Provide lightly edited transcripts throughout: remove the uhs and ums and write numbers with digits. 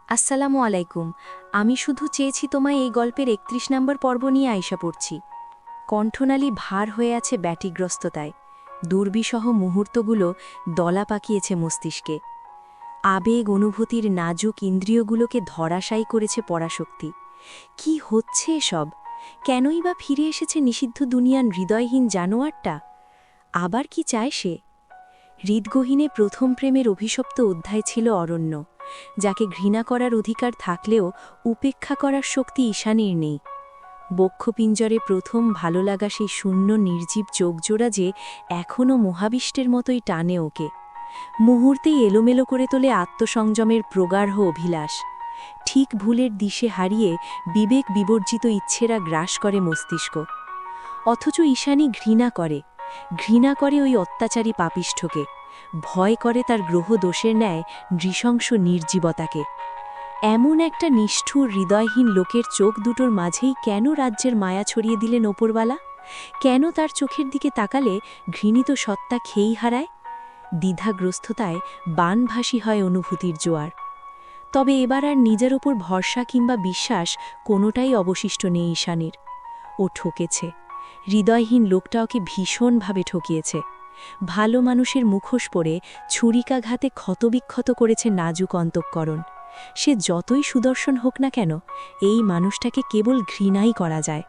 আসসালামু আলাইকুম। আমি শুধু চেয়েছি তোমায় এই গল্পের ৩১ নম্বর পর্ব নিয়ে আইসা পড়ছি। কণ্ঠনালী ভার হয়ে আছে ব্যাটিগ্রস্ততায়। দুর্বিসহ মুহূর্তগুলো দলা পাকিয়েছে মস্তিষ্কে। আবেগ অনুভূতির নাজুক ইন্দ্রিয়গুলোকে ধরাশায়ী করেছে পরাশক্তি। কি হচ্ছে এসব? কেনই বা ফিরে এসেছে নিষিদ্ধ দুনিয়ার হৃদয়হীন জানোয়ারটা? আবার কি চায় সে? হৃদগহীনে প্রথম প্রেমের অভিশপ্ত অধ্যায় ছিল অরণ্য, যাকে ঘৃণা করার অধিকার থাকলেও উপেক্ষা করার শক্তি ঈশানীর নেই। বক্ষপিঞ্জরে প্রথম ভালো লাগা সেই শূন্য নির্জীব চোখজোড়া যে এখনও মহাবিষ্টের মতোই টানে ওকে। মুহূর্তেই এলোমেলো করে তোলে আত্মসংযমের প্রগাঢ় অভিলাষ। ঠিক ভুলের দিশে হারিয়ে বিবেক বিবর্জিত ইচ্ছেরা গ্রাস করে মস্তিষ্ক। অথচ ঈশানী ঘৃণা করে ওই অত্যাচারী পাপিষ্ঠকে, ভয় করে তার গ্রহ দোষের ন্যায় নৃশংস নির্জীবতাকে। এমন একটা নিষ্ঠুর হৃদয়হীন লোকের চোখ দুটোর মাঝেই কেন রাজ্যের মায়া ছড়িয়ে দিলেন ওপরওয়ালা? কেন তার চোখের দিকে তাকালে ঘৃণিত সত্তা খেই হারায়? দ্বিধাগ্রস্ততায় বানভাসী হয় অনুভূতির জোয়ার। তবে এবার আর নিজের ওপর ভরসা কিংবা বিশ্বাস কোনোটাই অবশিষ্ট নেই ঈশানীর। ও ঠকেছে। হৃদয়হীন লোকটা ওকে ভীষণভাবে ঠকিয়েছে। ভালো মানুষের মুখোশ পরে ছুরিকাঘাতে ক্ষতবিক্ষত করেছে নাজুক অন্তঃকরণ। সে যতই সুদর্শন হোক না কেন, এই মানুষটাকে কেবল ঘৃণাই করা যায়।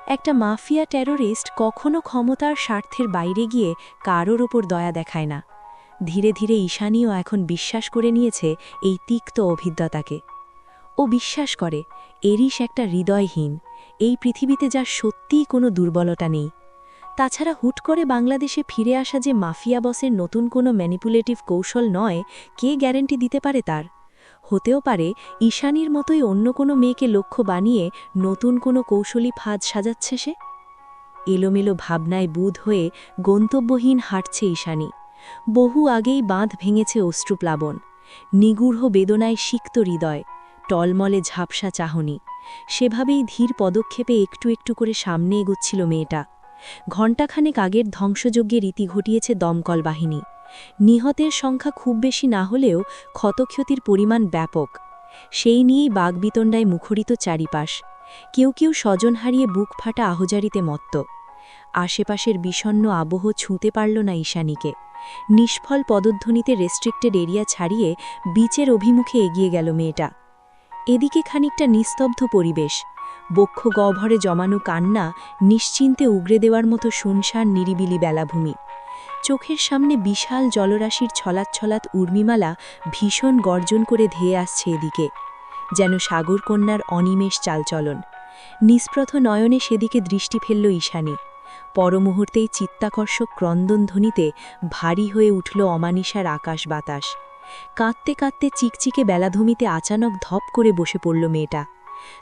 একটা মাফিয়া টেরোরিস্ট কখনো ক্ষমতার স্বার্থের বাইরে গিয়ে কারোর ওপর দয়া দেখায় না। ধীরে ধীরে ঈশানীও এখন বিশ্বাস করে নিয়েছে এই তিক্ত অভিজ্ঞতাকে। ও বিশ্বাস করে এরিস একটা হৃদয়হীন, এই পৃথিবীতে যার সত্যিই কোনো দুর্বলতা নেই। তাছাড়া হুট করে বাংলাদেশে ফিরে আসা যে মাফিয়া বসের নতুন কোনো ম্যানিপুলেটিভ কৌশল নয়, কে গ্যারান্টি দিতে পারে তার? হতেও পারে ঈশানীর মতোই অন্য কোনো মেয়েকে লক্ষ্য বানিয়ে নতুন কোনো কৌশলী ফাঁদ সাজাচ্ছে সে। এলোমেলো ভাবনায় বুধ হয়ে গন্তব্যহীন হাঁটছে ঈশানী। বহু আগেই বাঁধ ভেঙেছে অশ্রুপ্লাবন। নিগূঢ় বেদনায় সিক্ত হৃদয়, টলমলে ঝাপসা চাহনি। সেভাবেই ধীর পদক্ষেপে একটু একটু করে সামনে এগোচ্ছিল মেয়েটা। ঘণ্টাখানেক আগের ধ্বংসযজ্ঞের রীতি ঘটিয়েছে দমকল বাহিনী। নিহতের সংখ্যা খুব বেশি না হলেও ক্ষতক্ষতির পরিমাণ ব্যাপক। সেই নিয়েই বাগবিতণ্ডায় মুখরিত চারিপাশ। কেউ কেউ স্বজন হারিয়ে বুক ফাটা আহজারিতে মত্ত। আশেপাশের বিষণ্ণ আবহ ছুঁতে পারল না ঈশানীকে। নিষ্ফল পদধ্বনিতে রেস্ট্রিক্টেড এরিয়া ছাড়িয়ে বিচের অভিমুখে এগিয়ে গেল মেয়েটা। এদিকে খানিকটা নিস্তব্ধ পরিবেশ। বক্ষ গহ্বরে জমানো কান্না নিশ্চিন্তে উগরে দেওয়ার মতো শুনশান নিরিবিলি বেলাভূমি। চোখের সামনে বিশাল জলরাশির ছলাৎ উর্মিমালা ভীষণ গর্জন করে ধেয়ে আসছে এদিকে, যেন সাগরকন্যার অনিমেষ চালচলন। নিস্প্রথ নয়নে সেদিকে দৃষ্টি ফেলল ঈশানী। পরমুহূর্তেই চিত্তাকর্ষক ক্রন্দনধ্বনিতে ভারী হয়ে উঠল অমানিসার আকাশ বাতাস। কাঁদতে কাঁদতে চিকচিকে বেলাধূমিতে আচানক ধপ করে বসে পড়ল মেয়েটা।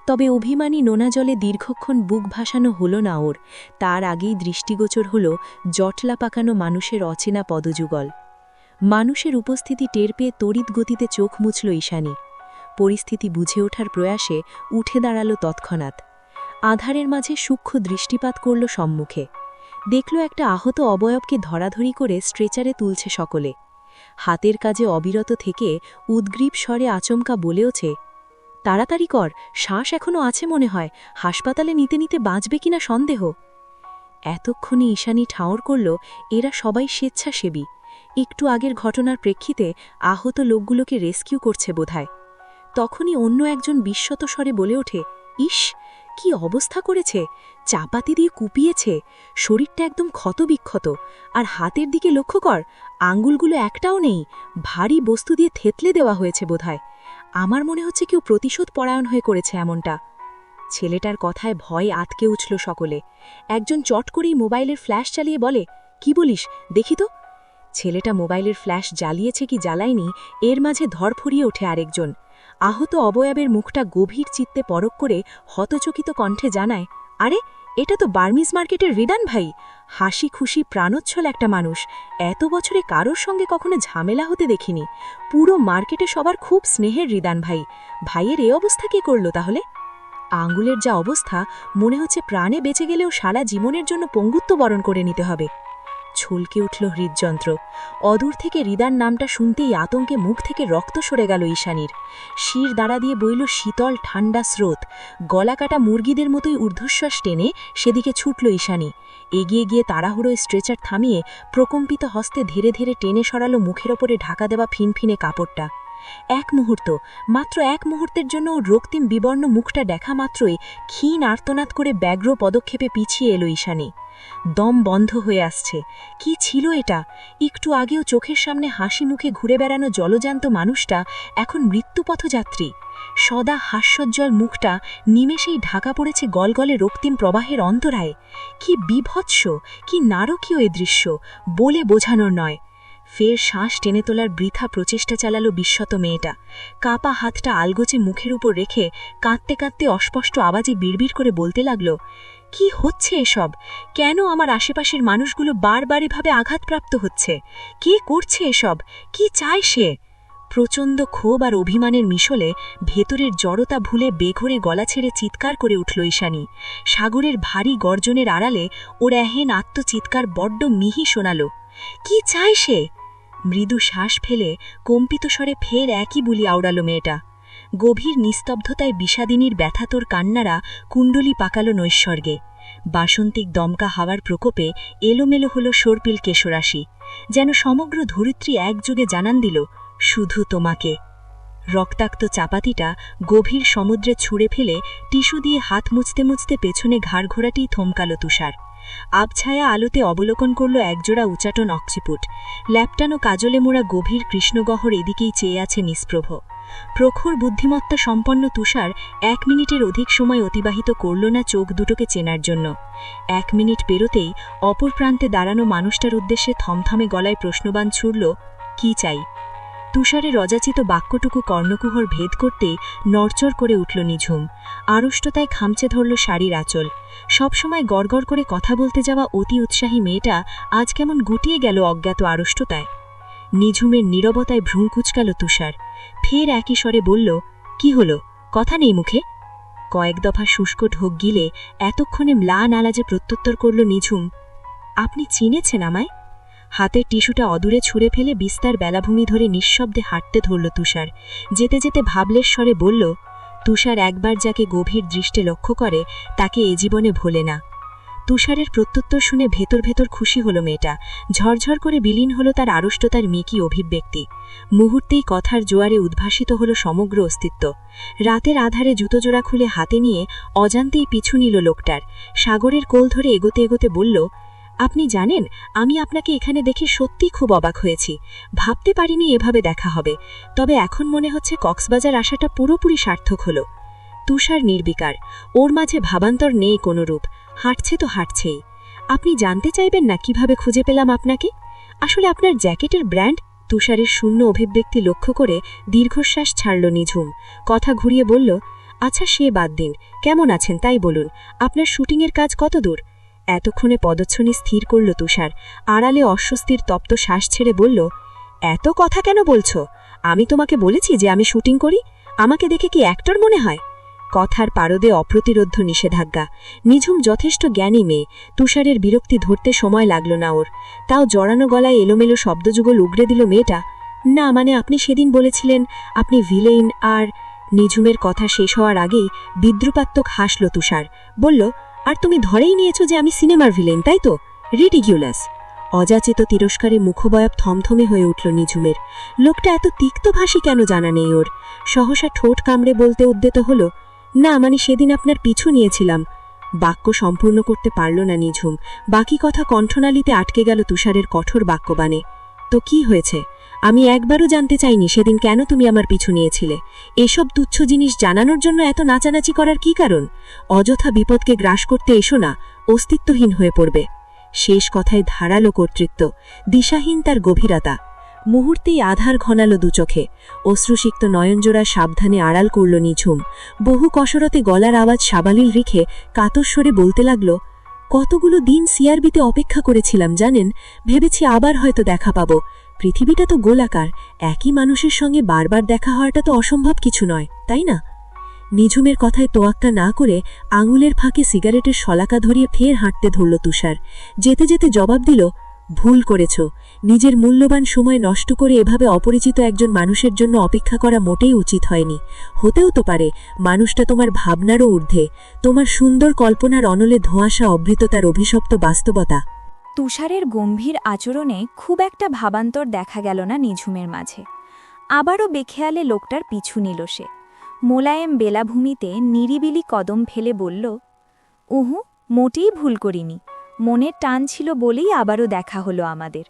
তবে অভিমানী নোনা জলে দীর্ঘক্ষণ বুক ভাসানো হল না ওর। তার আগেই দৃষ্টিগোচর হল জটলা পাকানো মানুষের অচেনা পদযুগল। মানুষের উপস্থিতি টের পেয়ে তড়িৎ গতিতে চোখ মুছল ঈশানী। পরিস্থিতি বুঝে ওঠার প্রয়াসে উঠে দাঁড়াল তৎক্ষণাৎ। আধারের মাঝে সূক্ষ্ম দৃষ্টিপাত করল সম্মুখে। দেখল একটা আহত অবয়বকে ধরাধরি করে স্ট্রেচারে তুলছে সকলে। হাতের কাজে অবিরত থেকে উদ্গ্রীব স্বরে আচমকা বলেওছে, তাড়াতাড়ি কর, শ্বাস এখনো আছে মনে হয়, হাসপাতালে নিতে নিতে বাঁচবে কিনা সন্দেহ। এতক্ষণে ঈশানী ঠাঁওর করল এরা সবাই স্বেচ্ছাসেবী। একটু আগের ঘটনার প্রেক্ষিতে আহত লোকগুলোকে রেস্কিউ করছে বোধহয়। তখনই অন্য একজন বিস্মত স্বরে বলে ওঠে, ইস, কি অবস্থা করেছে! চাপাতি দিয়ে কুপিয়েছে, শরীরটা একদম ক্ষতবিক্ষত। আর হাতের দিকে লক্ষ্য কর, আঙ্গুলগুলো একটাও নেই, ভারী বস্তু দিয়ে থেতলে দেওয়া হয়েছে বোধহয়। আমার মনে হচ্ছে কেউ প্রতিশোধ পরায়ণ হয়ে করেছে এমনটা। ছেলেটার কথায় ভয় আতকে উঠল সকলে। একজন চট করেই মোবাইলের ফ্ল্যাশ চালিয়ে বলে, কি বলিস, দেখি তো। ছেলেটা মোবাইলের ফ্ল্যাশ জ্বালিয়েছে কি জ্বালায়নি এর মাঝে ধরফড়িয়ে ওঠে আরেকজন। আহত অবয়বের মুখটা গভীর চিত্তে পরখ করে হতচকিত কণ্ঠে জানায়, আরে, এটা তো বার্মিজ মার্কেটের রিদান ভাই। হাসি খুশি প্রাণোচ্ছল একটা মানুষ, এত বছরে কারোর সঙ্গে কখনো ঝামেলা হতে দেখিনি। পুরো মার্কেটে সবার খুব স্নেহের রিদান ভাই। ভাইয়ের এ অবস্থা কে করল তাহলে? আঙ্গুলের যা অবস্থা, মনে হচ্ছে প্রাণে বেঁচে গেলেও সারা জীবনের জন্য পঙ্গুত্ব বরণ করে নিতে হবে। ছলকে উঠল হৃদযন্ত্র। অদূর থেকে হৃদার নামটা শুনতেই আতঙ্কে মুখ থেকে রক্ত সরে গেল ঈশানীর। শির দাঁড়া দিয়ে বইল শীতল ঠান্ডা স্রোত। গলাকাটা মুরগিদের মতোই ঊর্ধ্বশ্বাস টেনে সেদিকে ছুটল ঈশানী। এগিয়ে গিয়ে তাড়াহুড়োয় স্ট্রেচার থামিয়ে প্রকম্পিত হস্তে ধীরে ধীরে টেনে সরালো মুখের ওপরে ঢাকা দেওয়া ফিনফিনে কাপড়টা। এক মুহূর্ত, মাত্র এক মুহূর্তের জন্য ওর রক্তিম বিবর্ণ মুখটা দেখা মাত্রই ক্ষীণ আর্তনাদ করে ব্যগ্র পদক্ষেপে পিছিয়ে এলো ঈশানী। দম বন্ধ হয়ে আসছে। কি ছিল এটা? একটু আগেও চোখের সামনে হাসি মুখে ঘুরে বেড়ানো জলজান্ত মানুষটা এখন মৃত্যুপথযাত্রী। সদা হাস্যোজ্জ্বল মুখটা নিমেষেই ঢাকা পড়েছে গলগলে রক্তিম প্রবাহের অন্তরায়ে। কি বিভৎস, কি নারকীয় এ দৃশ্য, বলে বোঝানোর নয়। ফের শ্বাস টেনে তোলার বৃথা প্রচেষ্টা চালালো বিস্মত মেয়েটা। কাপা হাতটা আলগোচে মুখের উপর রেখে কাঁদতে কাঁদতে অস্পষ্ট আওয়াজে বিড়বিড় করে বলতে লাগল, কি হচ্ছে এসব? কেন আমার আশেপাশের মানুষগুলো বারবার এভাবে আঘাতপ্রাপ্ত হচ্ছে? কে করছে এসব? কি চায় সে? প্রচণ্ড ক্ষোভ আর অভিমানের মিশলে ভেতরের জড়তা ভুলে বেঘরে গলা ছেড়ে চিৎকার করে উঠল ঈশানী। সাগরের ভারী গর্জনের আড়ালে ওর এহেন আত্মচিৎকার বড্ড মিহি শোনাল। কি চায় সে? মৃদু শ্বাস ফেলে কম্পিত স্বরে ফের একই বুলি আওড়াল মেয়েটা। গভীর নিস্তব্ধতায় বিষাদিনীর ব্যথাতোর কান্নারা কুণ্ডলি পাকালো নৈস্বর্গে। বাসন্তিক দমকা হাওয়ার প্রকোপে এলোমেলো হল সর্পিল কেশরাশি, যেন সমগ্র ধরিত্রী একযোগে জানান দিল, শুধু তোমাকে। রক্তাক্ত চাপাতিটা গভীর সমুদ্রে ছুঁড়ে ফেলে টিস্যু দিয়ে হাত মুছতে মুছতে পেছনে ঘাড় ঘোরাতেই থমকাল তুষার। আবছায়া আলোতে অবলোকন করল একজোড়া উচাটন অক্সিপুট। ল্যাপটানো কাজলে মোড়া গভীর কৃষ্ণগহ্বর এদিকেই চেয়ে আছে নিষ্প্রভ। প্রখর বুদ্ধিমত্তা সম্পন্ন তুষার 1 মিনিটের অধিক সময় অতিবাহিত করল না চোখ দুটোকে চেনার জন্য। 1 মিনিট পেরোতেই অপর প্রান্তে দাঁড়ানো মানুষটার উদ্দেশ্যে থমথমে গলায় প্রশ্নবাণ ছুড়ল, কি চাই? তুষারের রজাচিত বাক্যটুকু কর্ণকুহর ভেদ করতে নড়চড় করে উঠল নিঝুম। আড়ষ্টতায় খামচে ধরল শাড়ির আঁচল। সবসময় গড়গড় করে কথা বলতে যাওয়া অতি উৎসাহী মেয়েটা আজ কেমন গুটিয়ে গেল অজ্ঞাত আড়ষ্টতায়। নিঝুমের নীরবতায় ভ্রূ কুচকাল তুষার। ফের একই স্বরে বলল, কি হলো? কথা নেই মুখে? কয়েক দফা শুষ্ক ঢোক গিলে এতক্ষণে ম্লান আলাজে প্রত্যুত্তর করল নিঝুম, আপনি চিনেছেন আমায়? হাতের টিস্যুটা অদূরে ছুঁড়ে ফেলে বিস্তার বেলাভূমি ধরে নিঃশব্দে হাঁটতে ধরল তুষার। যেতে যেতে ভাবলের স্বরে বলল, তুষার একবার যাকে গভীর দৃষ্টে লক্ষ্য করে তাকে এ জীবনে ভোলে না। তুষারের প্রত্যুত্তর শুনে ভেতর ভেতর খুশি হল মেয়েটা। ঝরঝর করে বিলীন হল তার আড়ষ্টতার মিকি অভিব্যক্তি। মুহূর্তেই কথার জোয়ারে উদ্ভাসিত হল সমগ্র অস্তিত্ব। রাতের আধারে জুতোজোড়া খুলে হাতে নিয়ে অজান্তেই পিছু নিল লোকটার। সাগরের কোল ধরে এগোতে এগোতে বলল, আপনি জানেন, আমি আপনাকে এখানে দেখে সত্যি খুব অবাক হয়েছি। ভাবতে পারিনি এভাবে দেখা হবে। তবে এখন মনে হচ্ছে কক্সবাজার আসাটা পুরোপুরি সার্থক হল। তুষার নির্বিকার, ওর মাঝে ভাবান্তর নেই কোনো রূপ। হাঁটছে তো হাঁটছেই। আপনি জানতে চাইবেন না কিভাবে খুঁজে পেলাম আপনাকে? আসলে আপনার জ্যাকেটের ব্র্যান্ড। তুষারের শূন্য অভিব্যক্তি লক্ষ্য করে দীর্ঘশ্বাস ছাড়ল নিঝুম। কথা ঘুরিয়ে বলল, আচ্ছা সে বাদ দিন, কেমন আছেন তাই বলুন। আপনার শুটিংয়ের কাজ কত দূর? এতক্ষণে পদচ্ছনি স্থির করল তুষার। আড়ালে অস্বস্তির তপ্ত শ্বাস ছেড়ে বলল, এত কথা কেন বলছো? আমি তোমাকে বলেছি যে আমি শুটিং করি? আমাকে দেখে কি অ্যাক্টর মনে হয়? কথার পারদে অপ্রতিরোধ্য নিষেধাজ্ঞা। নিঝুম যথেষ্ট জ্ঞানী মেয়ে। তুষারের বিরক্তি ধরতে সময় লাগল না ওর। তাও জড়ানো গলায় এলোমেলো শব্দযুগল উগড়ে দিল মেয়েটা, না মানে আপনি সেদিন বলেছিলেন আপনি ভিলেন। আর নিঝুমের কথা শেষ হওয়ার আগেই বিদ্রুপাত্মক হাসল তুষার। বলল, আর তুমি ধরেই নিয়েছ যে আমি সিনেমার ভিলেন, তাই তো? রিডিকিউলাস। অযাচিত তিরস্কারে মুখবয়ব থমথমে হয়ে উঠল নিঝুমের। লোকটা এত তিক্তভাষী কেন জানা নেই ওর। সহসা ঠোঁট কামড়ে বলতে উদ্যত হল, না মানে সেদিন আপনার পিছু নিয়েছিলাম। বাক্য সম্পূর্ণ করতে পারল না নিঝুম। বাকি কথা কণ্ঠনালীতে আটকে গেল তুষারের কঠোর বাক্যবাণে। তো কি হয়েছে? আমি একবারও জানতে চাইনি সেদিন কেন তুমি আমার পিছু নিয়েছিলে। এসব তুচ্ছ জিনিস জানানোর জন্য এত নাচানাচি করার কি কারণ? অযথা বিপদকে গ্রাস করতে এসো না, অস্তিত্বহীন হয়ে পড়বে। শেষ কথায় ধারালো কর্তৃত্ব, দিশাহীন তার গভীরতা। মুহূর্তেই আধার ঘনাল দুচোখে। অশ্রুসিক্ত নয়নজোড়া সাবধানে আড়াল করল নিঝুম। বহু কসরতে গলার আওয়াজ সাবালিল রেখে কাতস্বরে বলতে লাগল, কতগুলো দিন সিআরবিতে অপেক্ষা করেছিলাম জানেন। ভেবেছি আবার হয়তো দেখা পাব। পৃথিবীটা তো গোলাকার, একই মানুষের সঙ্গে বারবার দেখা হওয়াটা তো অসম্ভব কিছু নয়, তাই না? নিঝুমের কথায় তোয়াক্কা না করে আঙুলের ফাঁকে সিগারেটের শলাকা ধরিয়ে ফের হাঁটতে ধরল তুষার। যেতে যেতে জবাব দিল, ভুল করেছ। নিজের মূল্যবান সময় নষ্ট করে এভাবে অপরিচিত একজন মানুষের জন্য অপেক্ষা করা মোটেই উচিত হয়নি। হতেও তো পারে মানুষটা তোমার ভাবনারও ঊর্ধ্বে, তোমার সুন্দর কল্পনার অনলে ধোঁয়াশা অভৃততার অভিশপ্ত বাস্তবতা। তুষারের গম্ভীর আচরণে খুব একটা ভাবান্তর দেখা গেল না নিঝুমের মাঝে। আবারও বেখেয়ালে লোকটার পিছু নিল সে। মোলায়েম বেলাভূমিতে নিরিবিলি কদম ফেলে বলল, উহু, মোটেই ভুল করিনি। মনের টান ছিল বলেই আবারও দেখা হলো আমাদের।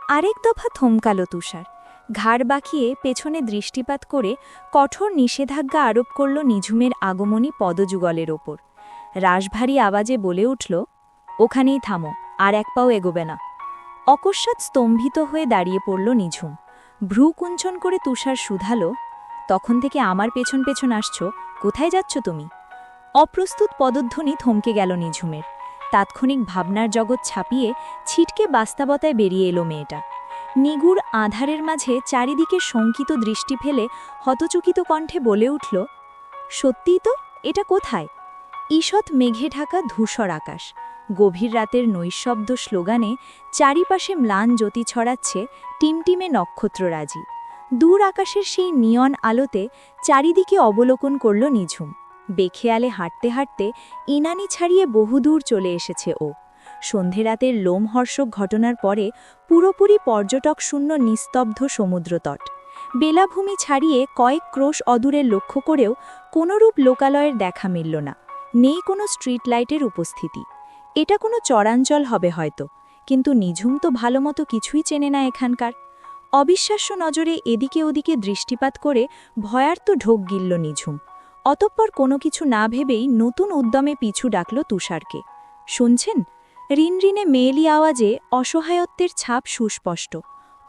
আরেক দফা থমকাল তুষার। ঘাড় বাঁকিয়ে পেছনে দৃষ্টিপাত করে কঠোর নিষেধাজ্ঞা আরোপ করল নিঝুমের আগমনী পদযুগলের ওপর। রাশভারী আওয়াজে বলে উঠল, ওখানেই থামো, আর এক পাও এগোবে না। অকস্মাৎ স্তম্ভিত হয়ে দাঁড়িয়ে পড়ল নিঝুম। ভ্রু কুঞ্চন করে তুষার শুধালো, তখন থেকে আমার পেছন পেছন আসছ, কোথায় যাচ্ছ তুমি? অপ্রস্তুত পদধ্বনি থমকে গেল নিঝুমের। তাৎক্ষণিক ভাবনার জগৎ ছাপিয়ে ছিটকে বাস্তবতায় বেরিয়ে এলো মেয়েটা। নিগুড় আধারের মাঝে চারিদিকে শঙ্কিত দৃষ্টি ফেলে হতচকিত কণ্ঠে বলে উঠল, সত্যিই তো, এটা কোথায়? ঈষৎ মেঘে ঢাকা ধূসর আকাশ। গভীর রাতের নৈশব্দ স্লোগানে চারিপাশে ম্লান জ্যোতি ছড়াচ্ছে টিমটিমে নক্ষত্ররাজি। দূর আকাশের সেই নিয়ন আলোতে চারিদিকে অবলোকন করল নিঝুম। বেখেয়ালে হাঁটতে হাঁটতে ইনানি ছাড়িয়ে বহুদূর চলে এসেছে ও। সন্ধে রাতের লোমহর্ষক ঘটনার পরে পুরোপুরি পর্যটক শূন্য নিস্তব্ধ সমুদ্রতট। বেলাভূমি ছাড়িয়ে কয়েক ক্রোশ অদূরে লক্ষ্য করেও কোনোরূপ লোকালয়ের দেখা মিলল না। নেই কোনো স্ট্রিট লাইটের উপস্থিতি। এটা কোনো চরাঞ্চল হবে হয়তো, কিন্তু নিঝুম তো ভালোমতো কিছুই চেনে না এখানকার। অবিশ্বাস্য নজরে এদিকে ওদিকে দৃষ্টিপাত করে ভয়ার্ত ঢোক গিলল নিঝুম। অতঃপর কোনো কিছু না ভেবেই নতুন উদ্যমে পিছু ডাকল তুষারকে। শুনছেন? রিনরিনে মেয়েলি আওয়াজে অসহায়ত্বের ছাপ সুস্পষ্ট।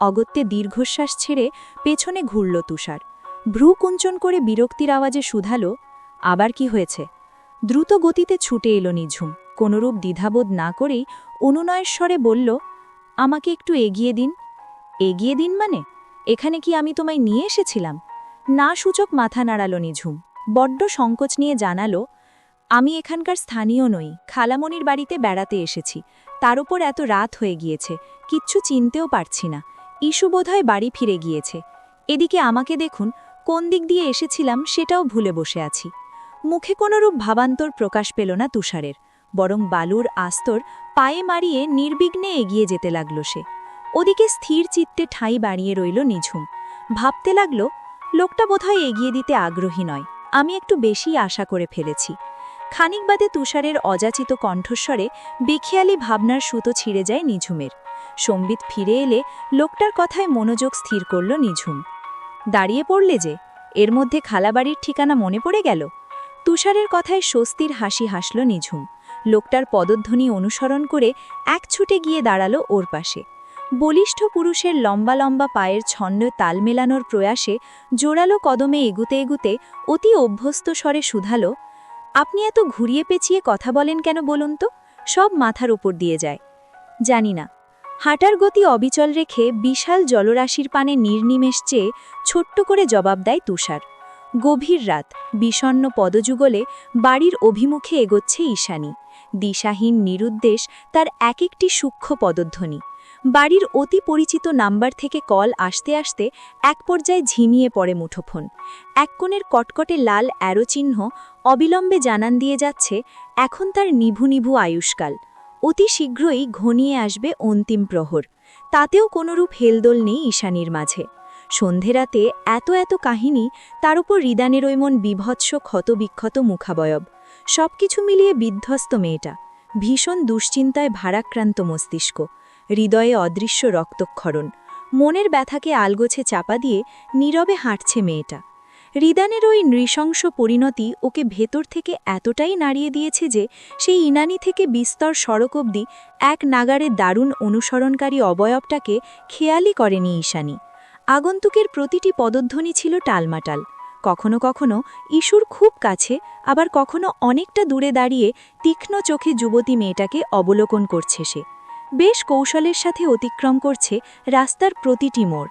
অগত্যে দীর্ঘশ্বাস ছেড়ে পেছনে ঘুরল তুষার। ভ্রু কুঞ্চন করে বিরক্তির আওয়াজে শুধালো, আবার কি হয়েছে? দ্রুত গতিতে ছুটে এলো নিঝুম। কোনরূপ দ্বিধাবোধ না করেই অনুনয়ের স্বরে বলল, আমাকে একটু এগিয়ে দিন। এগিয়ে দিন মানে? এখানে কি আমি তোমায় নিয়ে এসেছিলাম? না সূচক মাথা নাড়াল নিঝুম। বড্ড সংকোচ নিয়ে জানালো, আমি এখানকার স্থানীয় নই, খালামণির বাড়িতে বেড়াতে এসেছি। তার উপর এত রাত হয়ে গিয়েছে, কিচ্ছু চিনতেও পারছি না। ইস্যু বোধহয় বাড়ি ফিরে গিয়েছে। এদিকে আমাকে দেখুন, কোন দিক দিয়ে এসেছিলাম সেটাও ভুলে বসে আছি। মুখে কোনোরূপ ভাবান্তর প্রকাশ পেল না তুষারের, বরং বালুর আস্তর পায়ে মারিয়ে নির্বিঘ্নে এগিয়ে যেতে লাগল সে। ওদিকে স্থির চিত্তে ঠাঁই বাড়িয়ে রইল নিঝুম। ভাবতে লাগল, লোকটা বোধহয় এগিয়ে দিতে আগ্রহী নয়, আমি একটু বেশি আশা করে ফেলেছি। খানিক বাদে তুষারের অযাচিত কণ্ঠস্বরে বেখেয়ালি ভাবনার সুতো ছিঁড়ে যায় নিঝুমের। সম্বিত ফিরে এলে লোকটার কথায় মনোযোগ স্থির করল নিঝুম। দাঁড়িয়ে পড়লে যে, এর মধ্যে খালাবাড়ির ঠিকানা মনে পড়ে গেল? তুষারের কথায় স্বস্তির হাসি হাসল নিঝুম। লোকটার পদধ্বনি অনুসরণ করে এক ছুটে গিয়ে দাঁড়ালো ওর পাশে। বলিষ্ঠ পুরুষের লম্বা লম্বা পায়ের ছন্দ তাল মেলানোর প্রয়াসে জোরালো কদমে এগুতে এগুতে অতি অভ্যস্ত স্বরে শুধালো, আপনি এত ঘুরিয়ে পেঁচিয়ে কথা বলেন কেন বলুন তো? সব মাথার উপর দিয়ে যায়। জানি না। হাঁটার গতি অবিচল রেখে বিশাল জলরাশির পানে নির্নিমেষ চেয়ে ছোট্ট করে জবাব দেয় তুষার। গভীর রাত, বিষণ্ণ পদযুগলে বাড়ির অভিমুখে এগোচ্ছে ঈশানী। দিশাহীন নিরুদ্দেশ তার এক একটি সূক্ষ্ম পদধ্বনি। বাড়ির অতি পরিচিত নাম্বার থেকে কল আসতে আসতে এক পর্যায়ে ঝিমিয়ে পড়ে মুঠোফোন। এক কোণের কটকটে লাল অ্যারোচিহ্ন অবিলম্বে জানান দিয়ে যাচ্ছে এখন তার নিভু নিভু আয়ুষ্কাল। অতি শীঘ্রই ঘনিয়ে আসবে অন্তিম প্রহর। তাতেও কোনোরূপ হেলদোল নেই ঈশানীর মাঝে। সন্ধে রাতে এত এত কাহিনী, তার উপর হৃদানের ওই মন বিভৎস ক্ষতবিক্ষত মুখাবয়ব। সবকিছু মিলিয়ে বিধ্বস্ত মেয়েটা। ভীষণ দুশ্চিন্তায় ভারাক্রান্ত মস্তিষ্ক। হৃদয়ে অদৃশ্য রক্তক্ষরণ। মনের ব্যথাকে আলগোছে চাপা দিয়ে নীরবে হাঁটছে মেয়েটা। হৃদানের ওই নৃশংস পরিণতি ওকে ভেতর থেকে এতটাই নাড়িয়ে দিয়েছে যে সেই ইনানি থেকে বিস্তর সড়ক অবধি এক নাগারে দারুণ অনুসরণকারী অবয়বটাকে খেয়ালই করেনি ঈশানী। আগন্তুকের প্রতিটি পদধ্বনি ছিল টালমাটাল। কখনো কখনো ইস্যুর খুব কাছে, আবার কখনো অনেকটা দূরে দাঁড়িয়ে তীক্ষ্ণ চোখে যুবতী মেয়েটাকে অবলোকন করছে সে। বেশ কৌশলের সাথে অতিক্রম করছে রাস্তার প্রতিটি মোড়।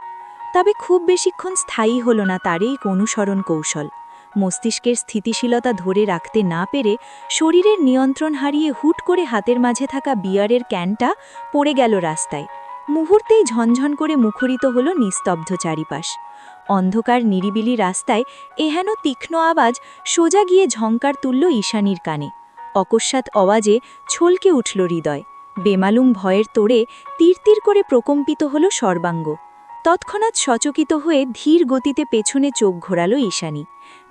তবে খুব বেশিক্ষণ স্থায়ী হল না তার এই অনুসরণ কৌশল। মস্তিষ্কের স্থিতিশীলতা ধরে রাখতে না পেরে শরীরের নিয়ন্ত্রণ হারিয়ে হুট করে হাতের মাঝে থাকা বিয়ারের ক্যানটা পড়ে গেল রাস্তায়। মুহূর্তেই ঝনঝন করে মুখরিত হল নিস্তব্ধ চারিপাশ। অন্ধকার নিরিবিলি রাস্তায় এহেন তীক্ষ্ণ আওয়াজ সোজা গিয়ে ঝংকার তুলল ঈশানীর কানে। অকস্মাৎ আওয়াজে ছলকে উঠল হৃদয়। বেমালুম ভয়ের তোড়ে তীর করে প্রকম্পিত হল সর্বাঙ্গ। তৎক্ষণাৎ সচকিত হয়ে ধীর গতিতে পেছনে চোখ ঘোরাল ঈশানী।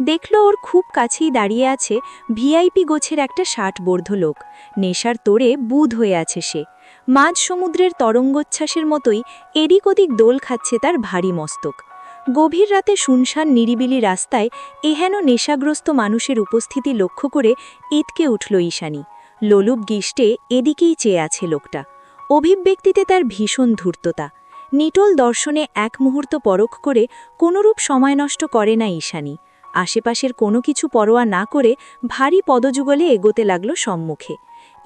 দেখল ওর খুব কাছেই দাঁড়িয়ে আছে ভিআইপি গোছের একটা 60 লোক। নেশার তোড়ে বুধ হয়ে আছে সে। মাঝ সমুদ্রের তরঙ্গোচ্ছ্বাসের মতোই এদিক ওদিক দোল খাচ্ছে তার ভারী মস্তক। গভীর রাতে শুনশান নিরিবিলি রাস্তায় এহেন নেশাগ্রস্ত মানুষের উপস্থিতি লক্ষ্য করে ইতকে উঠল ঈশানী। লোলুপ গিষ্টে এদিকেই চেয়ে আছে লোকটা। অভিব্যক্তিতে তার ভীষণ ধূর্ততা। নিটোল দর্শনে এক মুহূর্ত পরখ করে কোনরূপ সময় নষ্ট করে না ঈশানী। আশেপাশের কোনো কিছু পরোয়া না করে ভারী পদযুগলে এগোতে লাগল সম্মুখে।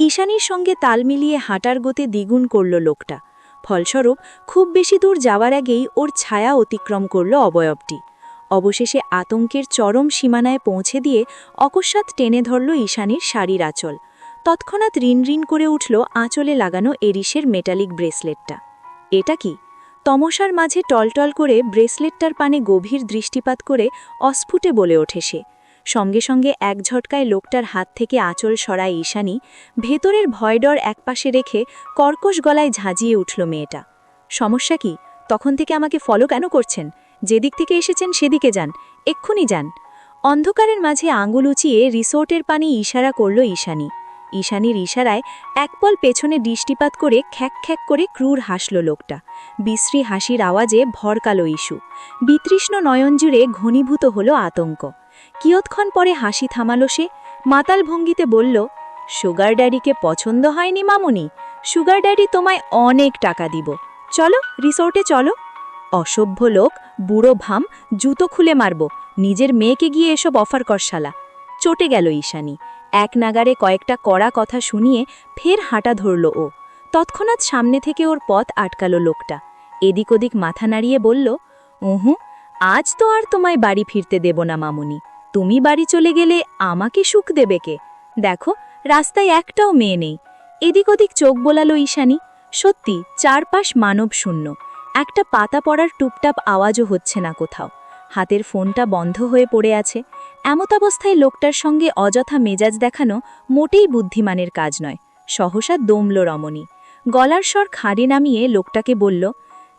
ঈশানীর সঙ্গে তাল মিলিয়ে হাঁটার গতি দ্বিগুণ করল লোকটা। ফলস্বরূপ খুব বেশি দূর যাওয়ার আগেই ওর ছায়া অতিক্রম করল অবয়বটি। অবশেষে আতঙ্কের চরম সীমানায় পৌঁছে দিয়ে অকস্মাৎ টেনে ধরল ঈশানীর শাড়ির আঁচল। তৎক্ষণাৎ রিন করে উঠল আঁচলে লাগানো এরিসের মেটালিক ব্রেসলেটটা। এটা কি? তমসার মাঝে টলটল করে ব্রেসলেটটার পানে গভীর দৃষ্টিপাত করে অস্ফুটে বলে ওঠে সে। সঙ্গে সঙ্গে এক ঝটকায় লোকটার হাত থেকে আঁচল সরায় ঈশানী। ভেতরের ভয়ডর একপাশে রেখে কর্কশ গলায় ঝাঁঝিয়ে উঠল মেয়েটা। সমস্যা কি? তখন থেকে আমাকে ফলো কেন করছেন? যেদিক থেকে এসেছেন সেদিকে যান, এক্ষুনি যান। অন্ধকারের মাঝে আঙুল উঁচিয়ে রিসোর্টের পানে ইশারা করল ঈশানী। ঈশানীর ইশারায় একপল পেছনে দৃষ্টিপাত করে খ্যাক খ্যাক করে ক্রূর হাসল লোকটা। বিশ্রী হাসির আওয়াজে ভরকালো ইস্যু। বিতৃষ্ণ নয়ন জুড়ে ঘনীভূত হল আতঙ্ক। কিয়ৎক্ষণ পরে হাসি থামালো সে। মাতাল ভঙ্গিতে বলল, সুগার ড্যাডিকে পছন্দ হয়নি মামুনি? সুগার ড্যাডি তোমায় অনেক টাকা দিব। চলো রিসোর্টে চলো। অসভ্য লোক, বুড়ো ভাম, জুতো খুলে মারব। নিজের মেয়েকে গিয়ে এসব অফার কর শালা। চটে গেল ঈশানী। এক নাগারে কয়েকটা কড়া কথা শুনিয়ে ফের হাঁটা ধরল ও। তৎক্ষণাৎ সামনে থেকে ওর পথ আটকালো লোকটা। এদিক ওদিক মাথা নাড়িয়ে বলল, উহু, আজ তো আর তোমায় বাড়ি ফিরতে দেব না মামুনি। তুমি বাড়ি চলে গেলে আমাকে সুখ দেবে কে? দেখো রাস্তায় একটাও মেয়ে নেই। এদিক ওদিক চোখ বোলালো ঈশানী। সত্যি চারপাশ মানব শূন্য। একটা পাতা পড়ার টুপটাপ আওয়াজও হচ্ছে না কোথাও। হাতের ফোনটা বন্ধ হয়ে পড়ে আছে। এমতাবস্থায় লোকটার সঙ্গে অযথা মেজাজ দেখানো মোটেই বুদ্ধিমানের কাজ নয়। সহসা দমল রমণী। গলার স্বর খাড়ে নামিয়ে লোকটাকে বলল,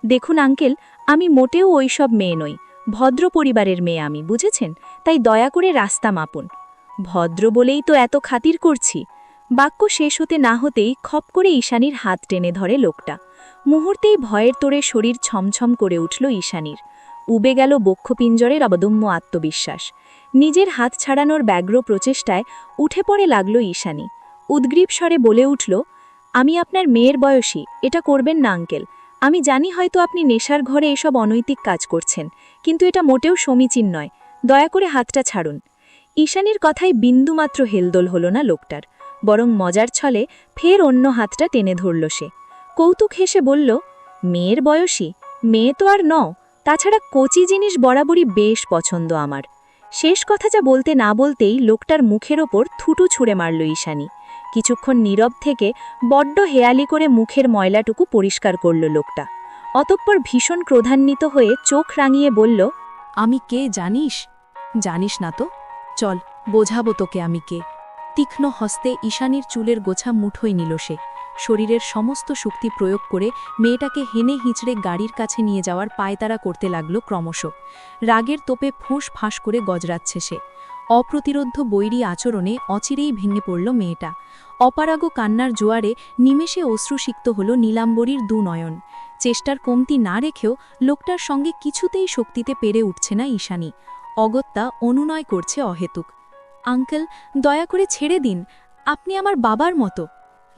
দেখুন আঙ্কেল, আমি মোটেও ওইসব মেয়ে নই। ভদ্র পরিবারের মেয়ে আমি, বুঝেছেন? তাই দয়া করে রাস্তা মাপুন। ভদ্র বলেই তো এত খাতির করছি। বাক্য শেষ হতে না হতেই খপ করে ঈশানীর হাত টেনে ধরে লোকটা। মুহূর্তেই ভয়ের তোড়ে শরীর ছমছম করে উঠল ঈশানীর। উবে গেল বক্ষপিঞ্জরের অবদম্য আত্মবিশ্বাস। নিজের হাত ছাড়ানোর ব্যগ্র প্রচেষ্টায় উঠে পড়ে লাগল ঈশানী। উদ্গ্রীব স্বরে বলে উঠল, আমি আপনার মেয়ের বয়সী, এটা করবেন না আঙ্কেল। আমি জানি হয়তো আপনি নেশার ঘরে এসব অনৈতিক কাজ করছেন, কিন্তু এটা মোটেও সমীচীন নয়। দয়া করে হাতটা ছাড়ুন। ঈশানীর কথায় বিন্দুমাত্র হেলদোল হল না লোকটার, বরং মজার ছলে ফের অন্য হাতটা টেনে ধরল সে। কৌতুক হেসে বলল, মেয়ের বয়সী? মেয়ে তো আর নও। তাছাড়া কচি জিনিস বরাবরই বেশ পছন্দ আমার। শেষ কথাটা বলতে না বলতেই লোকটার মুখের ওপর থুতু ছুঁড়ে মারল ঈশানী। কিছুক্ষণ নীরব থেকে বড্ড হেয়ালি করে মুখের ময়লাটুকু পরিষ্কার করল লোকটা। অতঃপর ভীষণ ক্রোধান্বিত হয়ে চোখ রাঙিয়ে বলল, আমি কে জানিস? জানিস না তো? চল বোঝাবো তোকে আমি কে। তীক্ষ্ণ হস্তে ঈশানীর চুলের গোছা মুঠোয় নিল সে। শরীরের সমস্ত শক্তি প্রয়োগ করে মেয়েটাকে হেনে হিঁচড়ে গাড়ির কাছে নিয়ে যাওয়ার পায়তারা করতে লাগল ক্রমশ। রাগের তোপে ফোঁস ফাঁস করে গজরাচ্ছে সে। অপ্রতিরোধ্য বৈরী আচরণে অচিরেই ভেঙে পড়ল মেয়েটা। অপারাগ কান্নার জোয়ারে নিমেষে অশ্রুসিক্ত হল নীলাম্বরীর নয়ন। চেষ্টার কমতি না রেখেও লোকটার সঙ্গে কিছুতেই শক্তিতে পেরে উঠছে না ঈশানী। অগত্যা অনুনয় করছে অহেতুক। আঙ্কেল, দয়া করে ছেড়ে দিন, আপনি আমার বাবার মতো।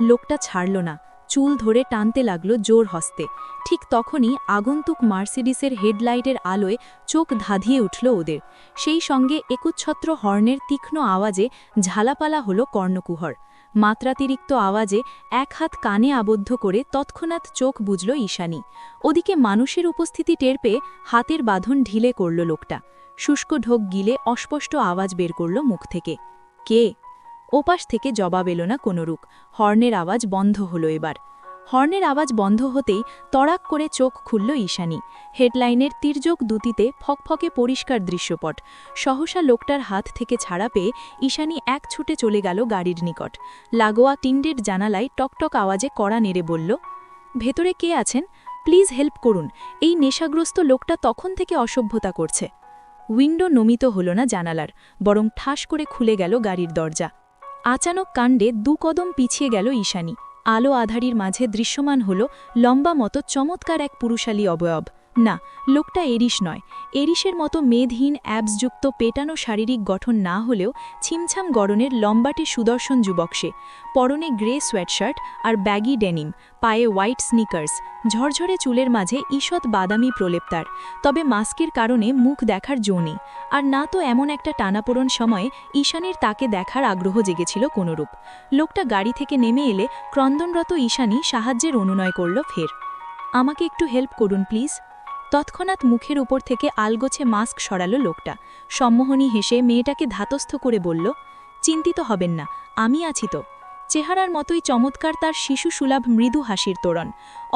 লোকটা ছাড়ল না, চুল ধরে টানতে লাগল জোর হস্তে। ঠিক তখনই আগন্তুক মার্সিডিসের হেডলাইটের আলোয় চোখ ধাঁধিয়ে উঠল ওদের। সেই সঙ্গে একচ্ছত্র হর্নের তীক্ষ্ণ আওয়াজে ঝালাপালা হল কর্ণকুহর। মাত্রাতিরিক্ত আওয়াজে এক হাত কানে আবদ্ধ করে তৎক্ষণাৎ চোখ বুঝল ঈশানী। ওদিকে মানুষের উপস্থিতি টের পেয়ে হাতের বাঁধন ঢিলে করল লোকটা। শুষ্ক ঢোক গিলে অস্পষ্ট আওয়াজ বের করল মুখ থেকে। কে? ওপাশ থেকে জবাব এলো না কোনরূপ। হর্নের আওয়াজ বন্ধ হলো এবার। হর্নের আওয়াজ বন্ধ হতেই তড়াক করে চোখ খুলল ঈশানী। হেডলাইনের তির্যক দুতিতে ফকফকে পরিষ্কার দৃশ্যপট। সহসা লোকটার হাত থেকে ছাড়া পেয়ে ঈশানী এক ছুটে চলে গেল গাড়ির নিকট। লাগোয়া টিন্ডের জানালায় টকটক আওয়াজে কড়া নেড়ে বলল, ভেতরে কে আছেন? প্লিজ হেল্প করুন, এই নেশাগ্রস্ত লোকটা তখন থেকে অসভ্যতা করছে। উইন্ডো নমিত হল না জানালার, বরং ঠাস করে খুলে গেল গাড়ির দরজা। আচানক কাণ্ডে 2 কদম পিছিয়ে গেল ঈশানী। আলো আধারির মাঝে দৃশ্যমান হল লম্বা মতো চমৎকার এক পুরুষালী অবয়ব। না, লোকটা এরিস নয়। এরিসের মতো মেদহীন অ্যাবসযুক্ত পেটানো শারীরিক গঠন না হলেও ছিমছাম গড়নের লম্বাটে সুদর্শন যুবক সে। পরনে গ্রে সোয়েটশার্ট আর ব্যাগি ডেনিম, পায়ে হোয়াইট স্নিকার্স, ঝরঝরে চুলের মাঝে ঈষৎ বাদামি প্রলেপ তার। তবে মাস্কের কারণে মুখ দেখার জো নেই। আর না তো এমন একটা টানাপোড়ন সময়ে ঈশানীর তাকে দেখার আগ্রহ জেগেছিল কোনরূপ। লোকটা গাড়ি থেকে নেমে এলে ক্রন্দনরত ঈশানী সাহায্যের অনুনয় করল ফের। আমাকে একটু হেল্প করুন প্লিজ। তৎক্ষণাৎ মুখের উপর থেকে আলগোছে মাস্ক সরালো লোকটা। সম্মোহনী হেসে মেয়েটাকে ধাতস্থ করে বলল, চিন্তিত হবেন না, আমি আছি তো। চেহারার মতোই চমৎকার তার শিশু সুলভ মৃদু হাসির তোরণ।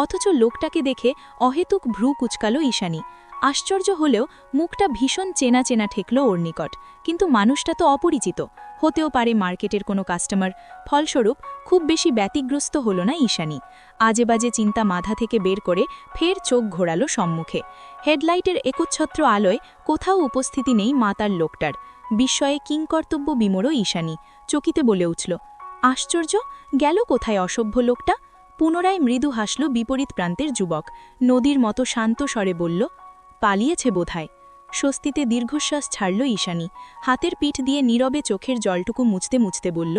অথচ লোকটাকে দেখে অহেতুক ভ্রু কুচকাল ঈশানী। আশ্চর্য হলেও মুখটা ভীষণ চেনা চেনা ঠেকল ওর নিকট। কিন্তু মানুষটা তো অপরিচিত, হতেও পারে মার্কেটের কোনো কাস্টমার। ফলস্বরূপ খুব বেশি ব্যতিগ্রস্ত হল না ঈশানী। আজে বাজে চিন্তা মাথা থেকে বের করে ফের চোখ ঘোরালো সম্মুখে। হেডলাইটের একচ্ছত্র আলোয় কোথাও উপস্থিতি নেই মাতার লোকটার। বিস্ময়ে কিংকর্তব্য বিমোড় ঈশানী। চকিতে বলে উঠল, আশ্চর্য, গেল কোথায় অসভ্য লোকটা? পুনরায় মৃদু হাসল বিপরীত প্রান্তের যুবক। নদীর মতো শান্ত স্বরে বলল, পালিয়েছে বোধহয়। স্বস্তিতে দীর্ঘশ্বাস ছাড়ল ঈশানী। হাতের পিঠ দিয়ে নীরবে চোখের জলটুকু মুছতে মুছতে বলল,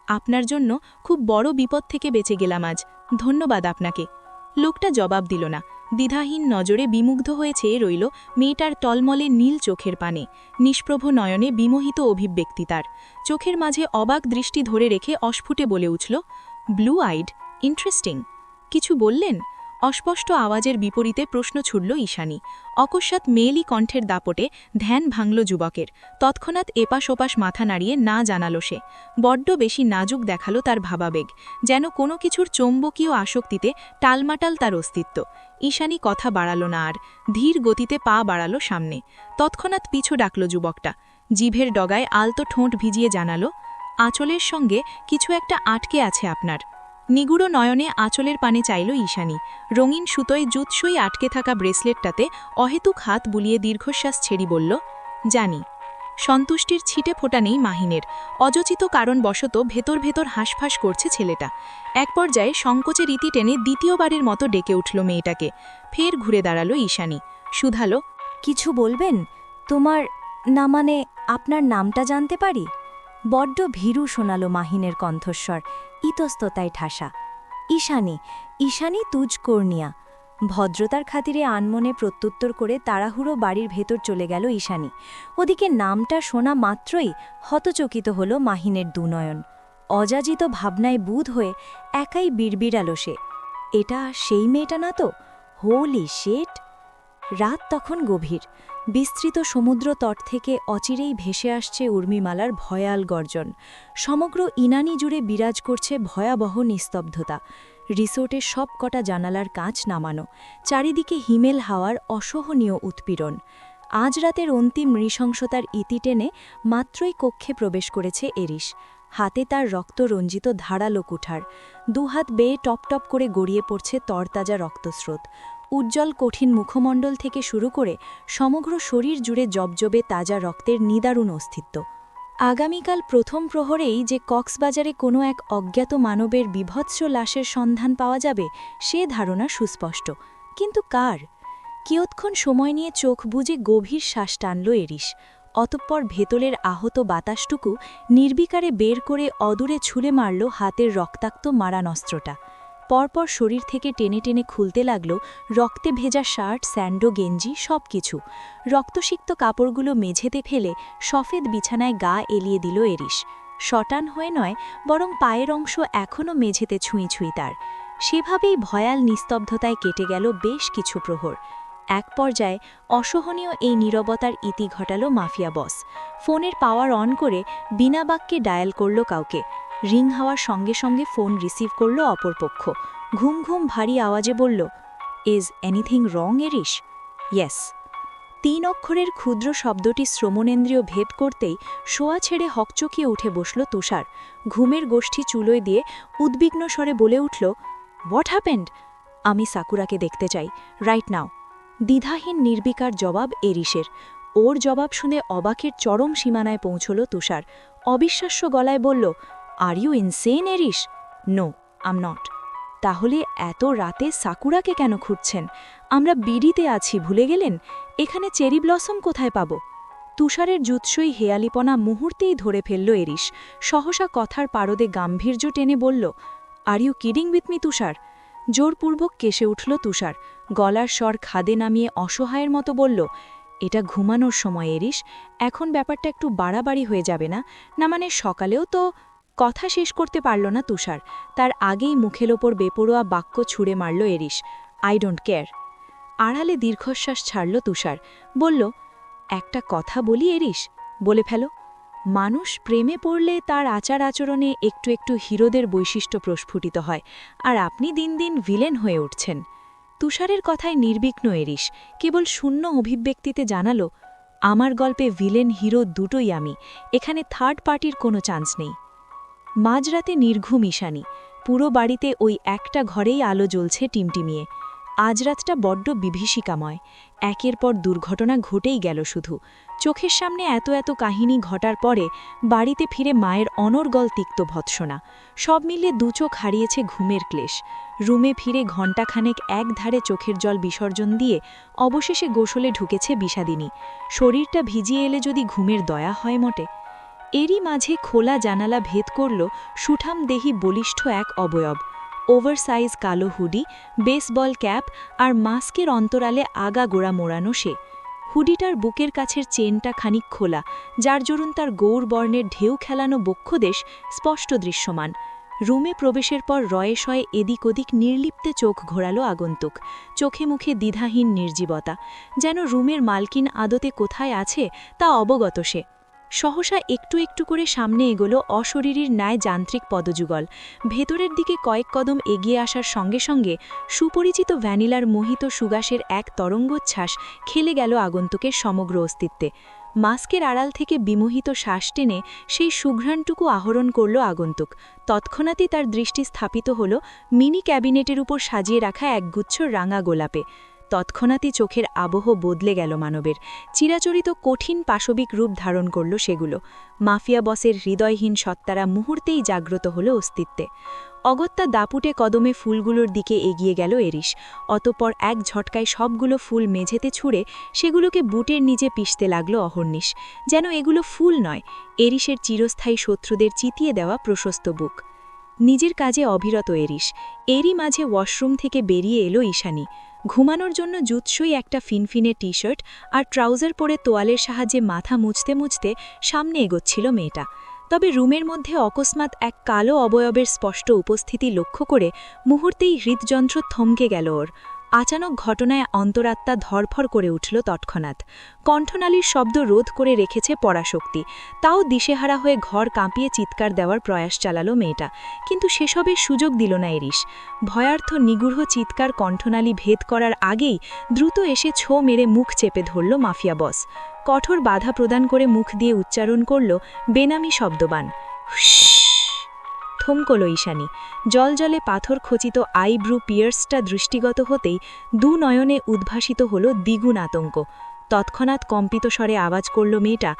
আপনার জন্য খুব বড় বিপদ থেকে বেঁচে গেলাম আজ, ধন্যবাদ আপনাকে। লোকটা জবাব দিল না। দ্বিধাহীন নজরে বিমুগ্ধ হয়ে চেয়ে রইল মেয়েটার টলমলে নীল চোখের পানে। নিষ্প্রভ নয়নে বিমোহিত অভিব্যক্তি তার। চোখের মাঝে অবাক দৃষ্টি ধরে রেখে অস্ফুটে বলে উঠল, ব্লু আইড, ইন্টারেস্টিং। কিছু বললেন? অস্পষ্ট আওয়াজের বিপরীতে প্রশ্ন ছুড়ল ঈশানী। অকস্মাৎ মেয়েলি কণ্ঠের দাপটে ধ্যান ভাঙল যুবকের। তৎক্ষণাৎ এপাশ ওপাশ মাথা নাড়িয়ে না জানালো সে। বড্ড বেশি নাজুক দেখালো তার ভাবাবেগ, যেন কোনো কিছুর চৌম্বকীয় আসক্তিতে টালমাটাল তার অস্তিত্ব। ঈশানী কথা বাড়াল না আর, ধীর গতিতে পা বাড়ালো সামনে। তৎক্ষণাৎ পিছু ডাকল যুবকটা। জিভের ডগায় আলতো ঠোঁট ভিজিয়ে জানালো, আঁচলের সঙ্গে কিছু একটা আটকে আছে আপনার। নিগুড়ো নয়নে আঁচলের পানে চাইল ঈশানী। রঙিন সুতোয় জুৎসই আটকে থাকা ব্রেসলেটটাতে অহেতুক হাত বুলিয়ে দীর্ঘশ্বাস ছেড়ি বলল, জানি। সন্তুষ্টির ছিটে ফোটা নেই মাহিনের। অযচিত কারণবশত ভেতর ভেতর হাঁসফাঁস করছে ছেলেটা। এক পর্যায়ে সংকোচে রীতি টেনে দ্বিতীয়বারের মতো ডেকে উঠল মেয়েটাকে। ফের ঘুরে দাঁড়ালো ঈশানী। শুধালো, কিছু বলবেন? তোমার না মানে আপনার নামটা জানতে পারি? বড্ড ভীরু শোনালো মাহিনের কণ্ঠস্বর, ইতস্ততায় ঠাসা। ঈশানী, ঈশানী তুজ কর্নিয়া। ভদ্রতার খাতিরে আনমনে প্রত্যুত্তর করে তাড়াহুড়ো বাড়ির ভেতর চলে গেল ঈশানী। ওদিকে নামটা শোনা মাত্রই হতচকিত হল মাহিনের দুনয়ন। অযাচিত ভাবনায় বুধ হয়ে একাই বিড়বিড়ালো সে, এটা সেই মেয়েটা না তো? হোলি শেট! রাত তখন গভীর। বিস্তৃত সমুদ্র তট থেকে অচিরেই ভেসে আসছে উর্মিমালার ভয়াল গর্জন। সমগ্র ইনানি জুড়ে বিরাজ করছে ভয়াবহ নিস্তব্ধতা। রিসোর্টের সব কটা জানালার কাঁচ নামানো। চারিদিকে হিমেল হাওয়ার অসহনীয় উৎপীড়ন। আজ রাতের অন্তিম নৃশংসতার ইতি টেনে মাত্রই কক্ষে প্রবেশ করেছে এরিস। হাতে তার রক্তরঞ্জিত ধারালো কুঠার। দুহাত বেয়ে টপটপ করে গড়িয়ে পড়ছে তরতাজা রক্তস্রোত। উজ্জ্বল কঠিন মুখমণ্ডল থেকে শুরু করে সমগ্র শরীর জুড়ে জবজবে তাজা রক্তের নিদারুণ অস্তিত্ব। আগামীকাল প্রথম প্রহরেই যে কক্সবাজারে কোনো এক অজ্ঞাত মানবের বিভৎস লাশের সন্ধান পাওয়া যাবে সে ধারণা সুস্পষ্ট, কিন্তু কার? কিয়ৎক্ষণ সময় নিয়ে চোখ বুজে গভীর শ্বাস টানল এরিস। অতঃপর ভেতরের আহত বাতাসটুকু নির্বিকারে বের করে অদূরে ছুঁড়ে মারল হাতের রক্তাক্ত মারান অস্ত্রটা। পরপর শরীর থেকে টেনে টেনে খুলতে লাগল রক্তে ভেজা শার্ট, স্যান্ডো, গেঞ্জি সবকিছু। রক্তসিক্ত কাপড়গুলো মেঝেতে ফেলে সফেদ বিছানায় গা এলিয়ে দিল এরিস। শটান হয়ে নয়, বরং পায়ের অংশ এখনও মেঝেতে ছুঁই ছুঁই তার। সেভাবেই ভয়াল নিস্তব্ধতায় কেটে গেল বেশ কিছু প্রহর। এক পর্যায়ে অসহনীয় এই নীরবতার ইতি ঘটাল মাফিয়া বস। ফোনের পাওয়ার অন করে বিনা বাক্যে ডায়াল করল কাউকে। রিং হওয়ার সঙ্গে সঙ্গে ফোন রিসিভ করল অপরপক্ষ। ঘুম ঘুম ভারী আওয়াজে বলল, ইজ এনিথিং রং এরিশ? ইয়েস। 3 অক্ষরের ক্ষুদ্র শব্দটি শ্রবণেন্দ্রিয় ভেদ করতেই শোয়া ছেড়ে হকচকিয়ে উঠে বসল তুষার। ঘুমের গোষ্ঠী চুলোয় দিয়ে উদ্বিগ্ন স্বরে বলে উঠল, হোয়াট হ্যাপেন্ড? আমি সাকুরাকে দেখতে চাই, রাইট নাও। দ্বিধাহীন নির্বিকার জবাব এরিশের। ওর জবাব শুনে অবাকের চরম সীমানায় পৌঁছল তুষার। অবিশ্বাস্য গলায় বলল, আর ইউ ইনসেন এরিশ? No, I'm not. তাহলে এত রাতে সাকুরাকে কেন খুঁজছেন? আমরা বিড়িতে আছি, ভুলে গেলেন? এখানে চেরি ব্লসম কোথায় পাব? তুষারের জুৎসই হেয়ালিপনা মুহূর্তেই ধরে ফেলল এরিশ। সহসা কথার পারদে গাম্ভীর্য টেনে বলল, are you kidding with me Tushar? জোরপূর্বক কেসে উঠল তুষার। গলার স্বর খাদে নামিয়ে অসহায়ের মতো বলল, এটা ঘুমানোর সময় এরিশ, এখন ব্যাপারটা একটু বাড়াবাড়ি হয়ে যাবে না? না মানে সকালেও তো। কথা শেষ করতে পারল না তুষার। তার আগেই মুখের ওপর বেপরোয়া বাক্য ছুঁড়ে মারল এরিশ, আই ডোন্ট কেয়ার। আড়ালে দীর্ঘশ্বাস ছাড়ল তুষার। বলল, একটা কথা বলি এরিশ? বলে ফেলো। মানুষ প্রেমে পড়লে তার আচার আচরণে একটু একটু হিরোদের বৈশিষ্ট্য প্রস্ফুটিত হয়, আর আপনি দিন দিন ভিলেন হয়ে উঠছেন। তুষারের কথায় নির্বিঘ্ন এরিশ কেবল শূন্য অভিব্যক্তিতে জানাল, আমার গল্পে ভিলেন হিরো দুটোই আমি, এখানে থার্ড পার্টির কোনো চান্স নেই। মাঝরাতে নির্ঘুম ঈশানী। পুরো বাড়িতে ওই একটা ঘরেই আলো জ্বলছে টিমটিমিয়ে। আজ রাতটা বড্ড বিভীষিকাময়। একের পর দুর্ঘটনা ঘটেই গেল শুধু। চোখের সামনে এত এত কাহিনী ঘটার পরে বাড়িতে ফিরে মায়ের অনর্গল তিক্ত ভৎসনা। সব মিলে দুচোখ হারিয়েছে ঘুমের ক্লেশ। রুমে ফিরে ঘণ্টাখানেক একধারে চোখের জল বিসর্জন দিয়ে অবশেষে গোসলে ঢুকেছে বিষাদিনী। শরীরটা ভিজিয়ে এলে যদি ঘুমের দয়া হয় মোটে। এরই মাঝে খোলা জানালা ভেদ করল সুঠাম দেহি বলিষ্ঠ এক অবয়ব। ওভারসাইজ কালো হুডি, বেসবল ক্যাপ আর মাস্কের অন্তরালে আগাগোড়া মোড়ানো সে। হুডিটার বুকের কাছের চেনটা খানিক খোলা, যার জরুন তার গৌরবর্ণের ঢেউ খেলানো বক্ষদেশ স্পষ্ট দৃশ্যমান। রুমে প্রবেশের পর রয়ে শয়ে এদিক ওদিক নির্লিপ্তে চোখ ঘোরালো আগন্তুক। চোখে মুখে দ্বিধাহীন নির্জীবতা, যেন রুমের মালকিন আদতে কোথায় আছে তা অবগত সে। সহসা একটু একটু করে সামনে এগোলো অশরীরীর ন্যায় যান্ত্রিক পদযুগল। ভেতরের দিকে কয়েক কদম এগিয়ে আসার সঙ্গে সঙ্গে সুপরিচিত ভ্যানিলার মোহিত সুগাসের এক তরঙ্গোচ্ছ্বাস খেলে গেল আগন্তুকের সমগ্র অস্তিত্বে। মাস্কের আড়াল থেকে বিমোহিত শ্বাস টেনে সেই সুঘ্রাণটুকু আহরণ করল আগন্তুক। তৎক্ষণাৎই তার দৃষ্টি স্থাপিত হল মিনি ক্যাবিনেটের উপর সাজিয়ে রাখা একগুচ্ছ রাঙা গোলাপে। তৎক্ষণাৎই চোখের আবহ বদলে গেল মানবের। চিরাচরিত কঠিন পাশবিক রূপ ধারণ করল সেগুলো। মাফিয়া বসের হৃদয়হীন সত্তারা মুহূর্তেই জাগ্রত হল অস্তিত্বে। অগত্যা দাপুটে কদমে ফুলগুলোর দিকে এগিয়ে গেল এরিশ। অতঃপর এক ঝটকায় সবগুলো ফুল মেঝেতে ছুঁড়ে সেগুলোকে বুটের নিচে পিষতে লাগল অহর্নিশ। যেন এগুলো ফুল নয়, এরিশের চিরস্থায়ী শত্রুদের চিতিয়ে দেওয়া প্রশস্ত বুক। নিজের কাজে অবিরত এরিশ। এরই মাঝে ওয়াশরুম থেকে বেরিয়ে এলো ঈশানী। ঘুমানোর জন্য জুৎসই একটা ফিনফিনে টি শার্ট আর ট্রাউজার পরে তোয়ালের সাহায্যে মাথা মুছতে মুছতে সামনে এগোচ্ছিল মেয়েটা। তবে রুমের মধ্যে অকস্মাৎ এক কালো অবয়বের স্পষ্ট উপস্থিতি লক্ষ্য করে মুহূর্তেই হৃদযন্ত্র থমকে গেল ওর। আচানক ঘটনায় অন্তরাত্মা ধরফর করে উঠল তৎক্ষণাৎ। কণ্ঠনালীর শব্দ রোধ করে রেখেছে পরাশক্তি, তাও দিশেহারা হয়ে ঘর কাঁপিয়ে চিৎকার দেওয়ার প্রয়াস চালালো মেয়েটা, কিন্তু সেসবের সুযোগ দিল না এরিশ। ভয়ার্থ নিগূঢ় চিৎকার কণ্ঠনালী ভেদ করার আগেই দ্রুত এসে ছো মেরে মুখ চেপে ধরল মাফিয়া বস। কঠোর বাধা প্রদান করে মুখ দিয়ে উচ্চারণ করল বেনামি শব্দবান, থমকল ঈশানী। জলজলে পাথর খচিত আইব্রু পিয়ার্সটা দৃষ্টিগত হতেই দু নয়নে উদ্ভাসিত হল দ্বিগুণ আতঙ্ক। তৎক্ষণাৎ কম্পিত স্বরে আওয়াজ করল মেয়েটা,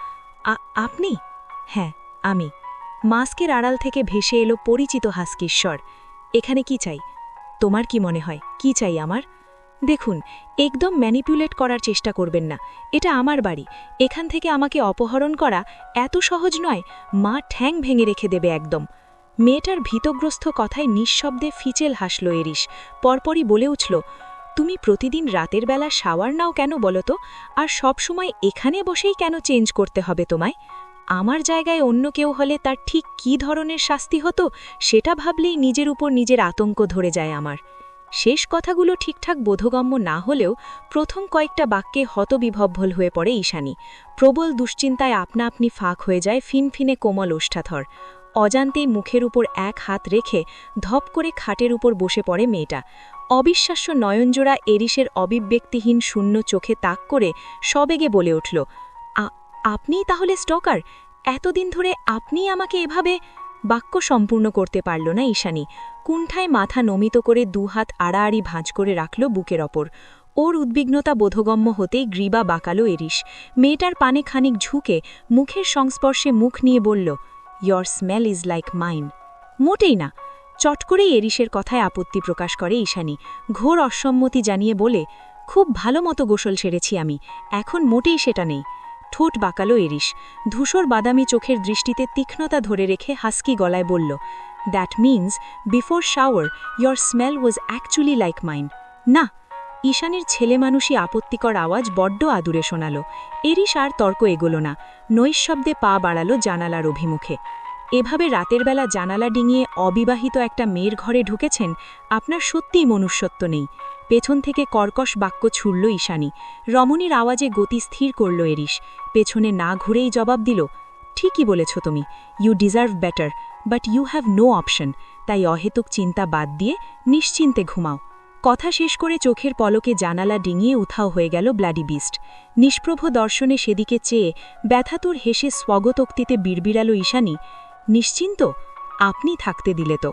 আপনি? হ্যাঁ, আমি। মাস্কের আড়াল থেকে ভেসে এলো পরিচিত হাস্কির স্বর। এখানে কি চাই? তোমার কি মনে হয় কি চাই আমার? দেখুন, একদম ম্যানিপুলেট করার চেষ্টা করবেন না। এটা আমার বাড়ি। এখান থেকে আমাকে অপহরণ করা এত সহজ নয়। মা ঠ্যাং ভেঙে রেখে দেবে একদম। মেয়েটার ভীতগ্রস্ত কথায় নিঃশব্দে ফিচেল হাসল এরিশ। পরপরই বলে উঠল, তুমি প্রতিদিন রাতের বেলা শাওয়ার নাও কেন বলো তো? আর সব সময় এখানে বসেই কেন চেঞ্জ করতে হবে তোমায়? আমার জায়গায় অন্য কেউ হলে তার ঠিক কী ধরনের শাস্তি হতো সেটা ভাবলেই নিজের উপর নিজের আতঙ্ক ধরে যায় আমার। শেষ কথাগুলো ঠিকঠাক বোধগম্য না হলেও প্রথম কয়েকটা বাক্যে হতবিভ্বল হয়ে পড়ে ঈশানী। প্রবল দুশ্চিন্তায় আপনা আপনি ফাঁক হয়ে যায় ফিনফিনে কোমল ওষ্ঠাধর। অজান্তেই মুখের উপর এক হাত রেখে ধপ করে খাটের উপর বসে পড়ে মেয়েটা। অবিশ্বাস্য নয়নজোড়া এরিসের অবিব্যক্তিহীন শূন্য চোখে তাক করে সবেগে বলে উঠল, আপনিই তাহলে স্টকার? এতদিন ধরে আপনিই আমাকে এভাবে... বাক্য সম্পূর্ণ করতে পারল না ঈশানী। কুণ্ঠায় মাথা নমিত করে দুহাত আড়াআড়ি ভাঁজ করে রাখল বুকের ওপর। ওর উদ্বিগ্নতা বোধগম্য হতেই গ্রীবা বাঁকালো এরিস। মেয়েটার পানে খানিক ঝুঁকে মুখের সংস্পর্শে মুখ নিয়ে বলল, year smell is like mine. মোটেই না। চট করেই এরিসের কথায় আপত্তি প্রকাশ করে ঈশানী। ঘোর অসম্মতি জানিয়ে বলে, খুব ভালো মতো গোসল সেরেছি আমি, এখন মোটেই সেটা নেই। ঠোঁট বাঁকালো এরিস। ধূসর বাদামি চোখের দৃষ্টিতে তীক্ষ্ণতা ধরে রেখে হাস্কি গলায় বলল, that means before shower year smell was actually like mine. না। ঈশানীর ছেলেমানুষী আপত্তিকর আওয়াজ বড্ড আদুরে শোনাল। এরিস আর তর্ক এগোল না, নৈশব্দে পা বাড়াল জানালার অভিমুখে। এভাবে রাতের বেলা জানালা ডিঙিয়ে অবিবাহিত একটা মেয়ের ঘরে ঢুকেছেন, আপনার সত্যিই মনুষ্যত্ব নেই। পেছন থেকে কর্কশ বাক্য ছুড়ল ঈশানী। রমণীর আওয়াজে গতি স্থির করল এরিস। পেছনে না ঘুরেই জবাব দিল, ঠিকই বলেছ তুমি, you deserve better, but you have no option. তাই অহেতুক চিন্তা বাদ দিয়ে নিশ্চিন্তে ঘুমাও। কথা শেষ করে চোখের পলকে জানালা ডিঙিয়ে উধাও হয়ে গেল ব্লাডি বিস্ট। নিষ্প্রভ দর্শনে সেদিকে চেয়ে ব্যথাতুর হেসে স্বগতোক্তিতে বিড়বিড়াল ঈশানী, নিশ্চিন্ত? আপনি থাকতে দিলে তো।